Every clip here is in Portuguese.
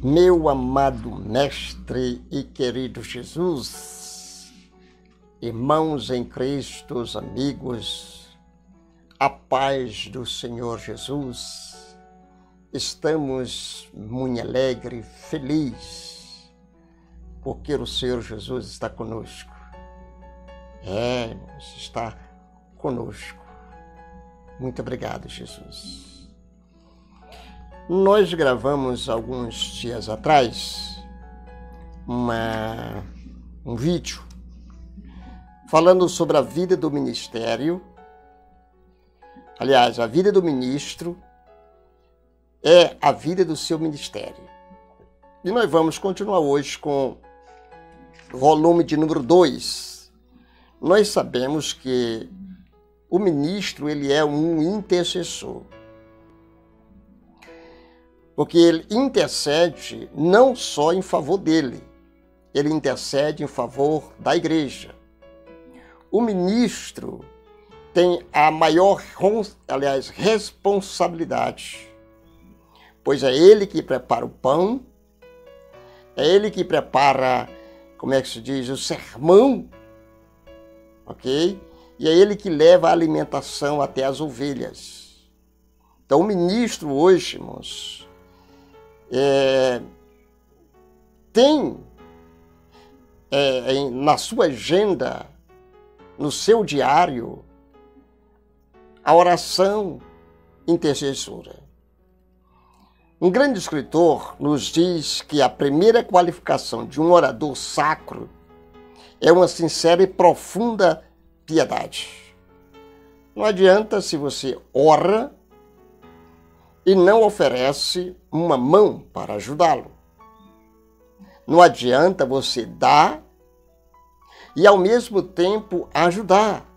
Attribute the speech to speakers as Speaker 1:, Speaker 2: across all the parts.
Speaker 1: Meu amado Mestre e querido Jesus, irmãos em Cristo, amigos, a paz do Senhor Jesus, estamos muito alegres, felizes, porque o Senhor Jesus está conosco. Está conosco. Muito obrigado, Jesus. Nós gravamos alguns dias atrás um vídeo falando sobre a vida do ministério. Aliás, a vida do ministro é a vida do seu ministério. E nós vamos continuar hoje com o volume de número 2. Nós sabemos que o ministro ele é um intercessor. Porque ele intercede não só em favor dele, ele intercede em favor da igreja. O ministro tem a maior, responsabilidade, pois é ele que prepara o pão, é ele que prepara, o sermão, ok? E é ele que leva a alimentação até as ovelhas. Então o ministro hoje, irmãos, tem na sua agenda, no seu diário, a oração intercessora. Um grande escritor nos diz que a primeira qualificação de um orador sacro é uma sincera e profunda piedade. Não adianta se você ora e não oferece uma mão para ajudá-lo. Não adianta você dar e ao mesmo tempo ajudar.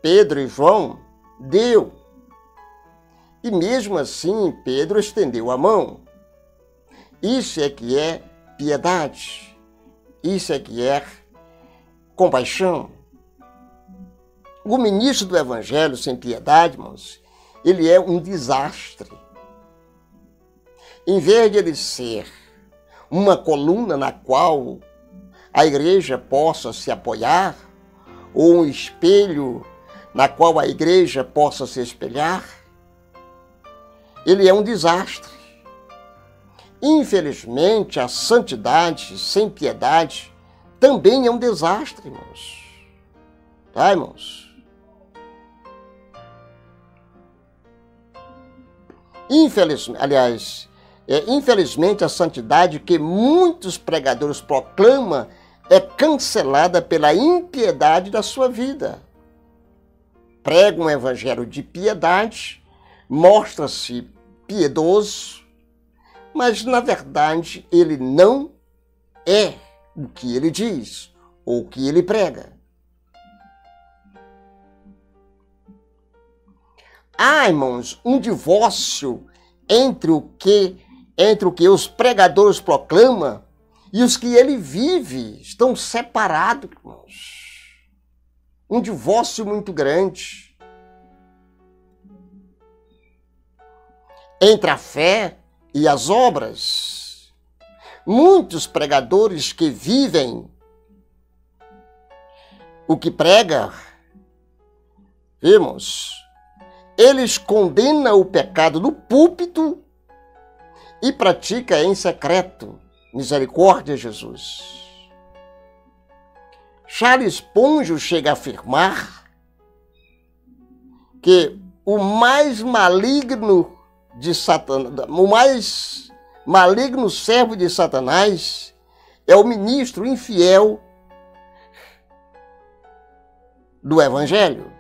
Speaker 1: Pedro e João deu. E mesmo assim Pedro estendeu a mão. Isso é que é piedade. Isso é que é compaixão. O ministro do Evangelho sem piedade, irmãos, ele é um desastre. Em vez de ele ser uma coluna na qual a igreja possa se apoiar, ou um espelho na qual a igreja possa se espelhar, ele é um desastre. Infelizmente, a santidade sem piedade também é um desastre, irmãos. Tá, irmãos? Infelizmente, a santidade que muitos pregadores proclamam é cancelada pela impiedade da sua vida. Prega um evangelho de piedade, mostra-se piedoso, mas, na verdade, ele não é o que ele diz ou o que ele prega. Há, irmãos, um divórcio entre o que os pregadores proclamam e os que ele vive. Estão separados, irmãos. Um divórcio muito grande entre a fé e as obras. Muitos pregadores que vivem o que pregam, irmãos, eles condenam o pecado no púlpito e praticam em secreto. Misericórdia, Jesus. Charles Spurgeon chega a afirmar que o mais maligno servo de Satanás é o ministro infiel do Evangelho.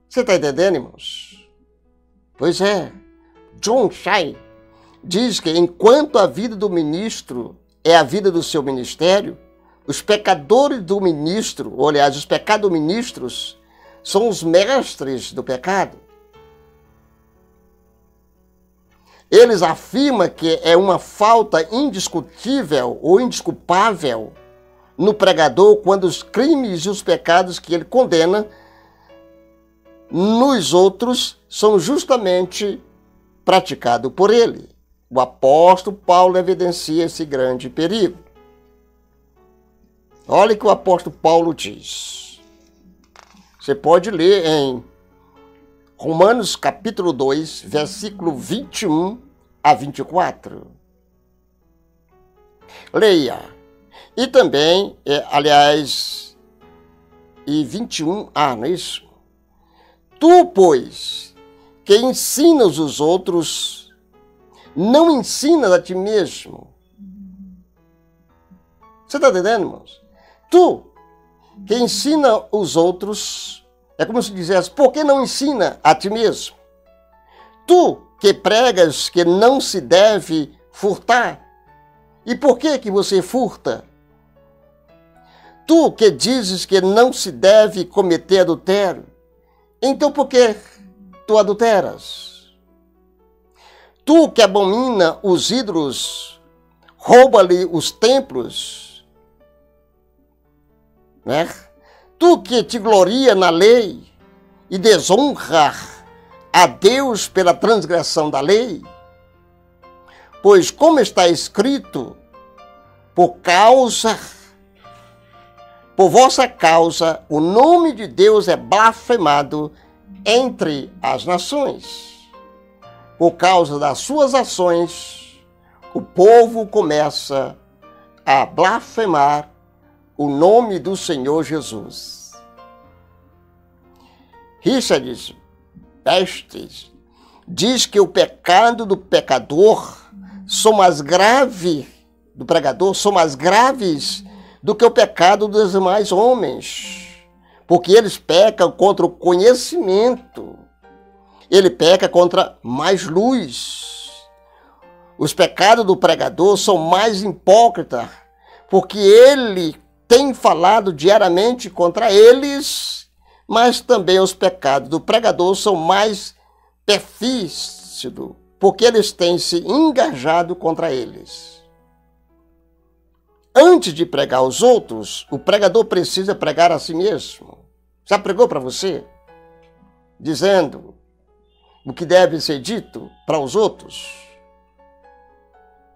Speaker 1: Você está entendendo, irmãos? Pois é. John Shai diz que enquanto a vida do ministro é a vida do seu ministério, os pecadores do ministro, ou aliás, os pecadoministros, são os mestres do pecado. Eles afirmam que é uma falta indiscutível ou indesculpável no pregador quando os crimes e os pecados que ele condena nos outros são justamente praticado por ele. O apóstolo Paulo evidencia esse grande perigo. Olha o que o apóstolo Paulo diz. Você pode ler em Romanos capítulo 2, versículo 21 a 24. Leia. E também, e 21a, não é isso? Tu, pois, que ensinas os outros, não ensinas a ti mesmo. Você está entendendo, irmãos? Tu, que ensina os outros, é como se dissesse, por que não ensina a ti mesmo? Tu, que pregas que não se deve furtar, e por que você furta? Tu, que dizes que não se deve cometer adultério, então por que tu adulteras? Tu, que abomina os ídolos, rouba-lhe os templos, né? Tu que te gloria na lei e desonra a Deus pela transgressão da lei, pois como está escrito, por vossa causa, o nome de Deus é blasfemado entre as nações. Por causa das suas ações, o povo começa a blasfemar o nome do Senhor Jesus. Richard Bestes diz que o pecado do pecador são mais graves do que o pecado dos demais homens, porque eles pecam contra o conhecimento, ele peca contra mais luz. Os pecados do pregador são mais hipócritas, porque ele tem falado diariamente contra eles, mas também os pecados do pregador são mais perfícios, porque eles têm se engajado contra eles. Antes de pregar aos outros, o pregador precisa pregar a si mesmo. Já pregou para você? Dizendo o que deve ser dito para os outros?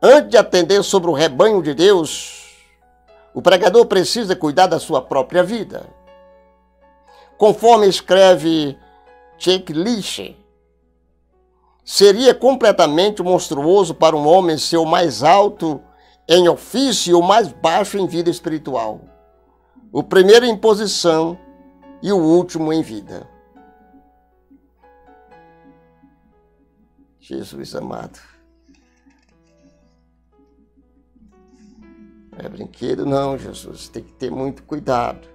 Speaker 1: Antes de atender sobre o rebanho de Deus, o pregador precisa cuidar da sua própria vida. Conforme escreve Checklist, seria completamente monstruoso para um homem ser o mais alto em ofício e o mais baixo em vida espiritual. O primeiro em posição e o último em vida. Jesus amado. Não é brinquedo não, Jesus. Tem que ter muito cuidado.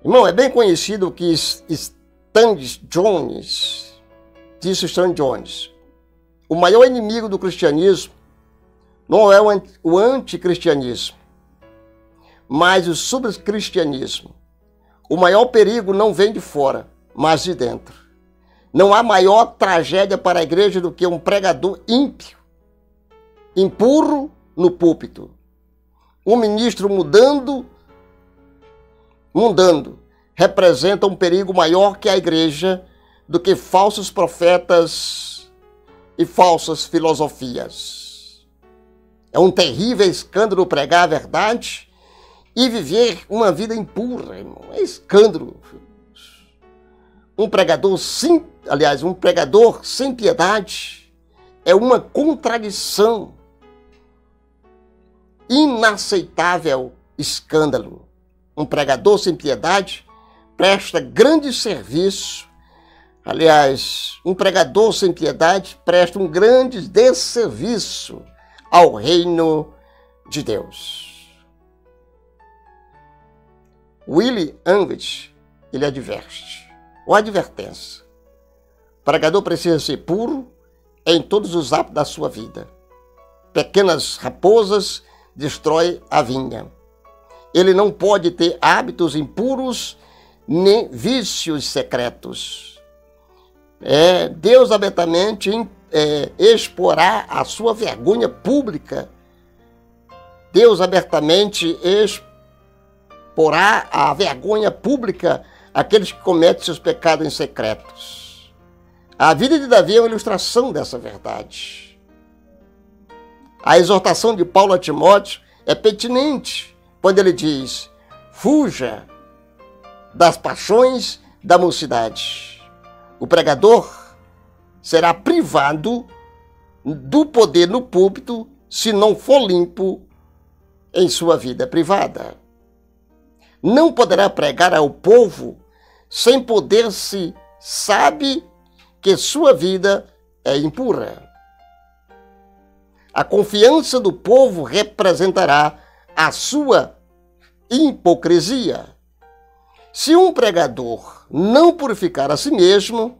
Speaker 1: Irmão, é bem conhecido que Stan Jones, disse Stan Jones, o maior inimigo do cristianismo não é o anticristianismo, mas o subcristianismo. O maior perigo não vem de fora, mas de dentro. Não há maior tragédia para a igreja do que um pregador ímpio, impuro no púlpito. Um ministro mundano representa um perigo maior que a igreja do que falsos profetas e falsas filosofias. É um terrível escândalo pregar a verdade e viver uma vida impura, irmão. É escândalo. Um pregador sem piedade é uma contradição. Inaceitável escândalo. Um pregador sem piedade presta grande serviço. Um pregador sem piedade presta um grande desserviço ao reino de Deus. Willie Anvich, ele adverte, ou advertência. O pregador precisa ser puro em todos os atos da sua vida. Pequenas raposas destroem a vinha. Ele não pode ter hábitos impuros nem vícios secretos. Deus abertamente exporá a sua vergonha pública. Deus abertamente exporá a vergonha pública àqueles que cometem seus pecados em secretos. A vida de Davi é uma ilustração dessa verdade. A exortação de Paulo a Timóteo é pertinente quando ele diz: fuja das paixões da mocidade. O pregador será privado do poder no púlpito se não for limpo em sua vida privada. Não poderá pregar ao povo sem poder, se sabe que sua vida é impura. A confiança do povo representará a sua hipocrisia. Se um pregador não purificar a si mesmo,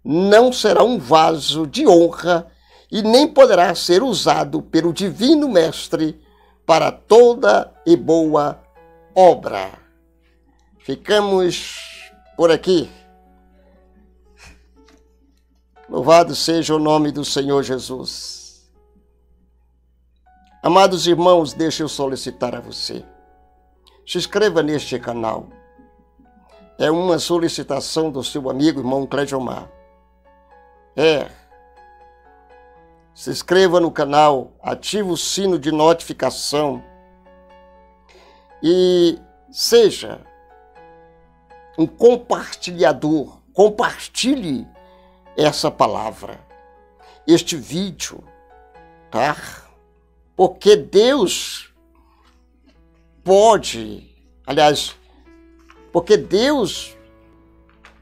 Speaker 1: não será um vaso de honra e nem poderá ser usado pelo Divino Mestre para toda e boa obra. Ficamos por aqui. Louvado seja o nome do Senhor Jesus. Amados irmãos, deixa eu solicitar a você. Se inscreva neste canal. É uma solicitação do seu amigo, irmão Cleidionmar. Se inscreva no canal, ative o sino de notificação e seja um compartilhador. Compartilhe essa palavra, este vídeo, tá? Porque Deus pode, porque Deus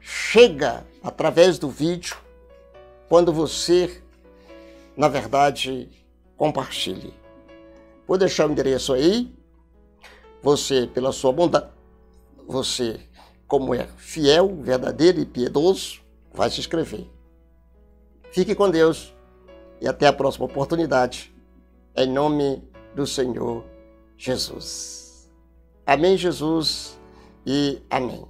Speaker 1: chega através do vídeo quando você, na verdade, compartilhe. Vou deixar o endereço aí. Você, pela sua bondade, você, como é fiel, verdadeiro e piedoso, vai se inscrever. Fique com Deus e até a próxima oportunidade, em nome do Senhor Jesus. Amém, Jesus, e amém.